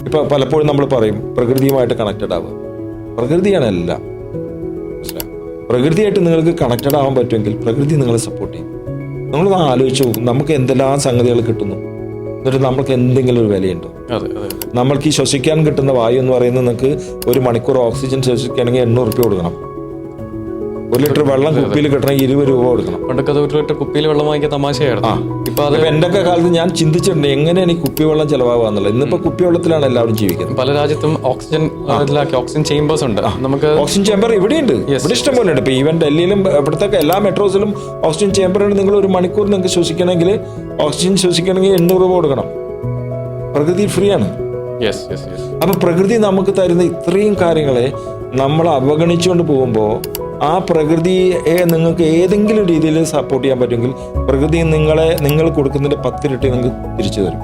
ഇപ്പൊ പലപ്പോഴും നമ്മൾ പറയും പ്രകൃതിയുമായിട്ട് കണക്റ്റഡ് ആവുക. പ്രകൃതിയാണ് എല്ലാം. മനസ്സിലായോ? പ്രകൃതിയായിട്ട് നിങ്ങൾക്ക് കണക്റ്റഡ് ആവാൻ പറ്റുമെങ്കിൽ പ്രകൃതി നിങ്ങളെ സപ്പോർട്ട് ചെയ്യും. നമ്മളൊന്ന് ആലോചിച്ച് നോക്കും, നമുക്ക് എന്തെല്ലാം സംഗതികൾ കിട്ടുന്നു, എന്നിട്ട് നമ്മൾക്ക് എന്തെങ്കിലും ഒരു വിലയുണ്ടോ? നമ്മൾക്ക് ഈ ശ്വസിക്കാൻ കിട്ടുന്ന വായു എന്ന് പറയുന്നത് നിങ്ങൾക്ക് 1 മണിക്കൂർ ഓക്സിജൻ ശ്വസിക്കുകയാണെങ്കിൽ 800 രൂപ കൊടുക്കണം. 1 ലിറ്റർ വെള്ളം കുപ്പിയിൽ കിട്ടണമെങ്കിൽ 20 രൂപ കൊടുക്കണം. പണ്ടൊക്കെ 1 ലിറ്റർ കുപ്പിയിൽ വെള്ളം വാങ്ങിക്കാൻ തമാശയായിരുന്നു. ഇപ്പൊ എന്റെ ഒക്കെ കാലത്ത് ഞാൻ ചിന്തിച്ചിട്ടുണ്ട് എങ്ങനെ എനിക്ക് കുപ്പിവെള്ളം ചെലവാകാന്നുള്ളത്. ഇന്നിപ്പോ കുപ്പിവെള്ളത്തിലാണ് എല്ലാവരും ജീവിക്കുന്നത്. പല രാജ്യത്തും ഓക്സിജൻ ചേമ്പേഴ്സ് ഉണ്ട്. നമുക്ക് ഓക്സിജൻ ചേമ്പർ ഇവിടെയുണ്ട്, ഇവിടെ ഇഷ്ടം പോലെ ഉണ്ട്. ഇപ്പൊ ഈവൻ ഡൽഹിയിലും ഇവിടുത്തെ എല്ലാ മെട്രോസിലും ഓക്സിജൻ ചേമ്പർ ഉണ്ട്. നിങ്ങൾ 1 മണിക്കൂർ നിങ്ങൾക്ക് ശ്വസിക്കണമെങ്കിൽ ഓക്സിജൻ ശ്വസിക്കണമെങ്കിൽ 800 രൂപ കൊടുക്കണം. പ്രകൃതി ഫ്രീ ആണ്. അപ്പൊ പ്രകൃതി നമുക്ക് തരുന്ന ഇത്രയും കാര്യങ്ങളെ നമ്മൾ അവഗണിച്ചുകൊണ്ട് പോകുമ്പോൾ ആ പ്രകൃതിയെ നിങ്ങൾക്ക് ഏതെങ്കിലും രീതിയിൽ സപ്പോർട്ട് ചെയ്യാൻ പറ്റുമെങ്കിൽ പ്രകൃതി നിങ്ങൾ കൊടുക്കുന്നതിന്റെ 10 ഇരട്ടി നിങ്ങൾക്ക് തിരിച്ചു തരും.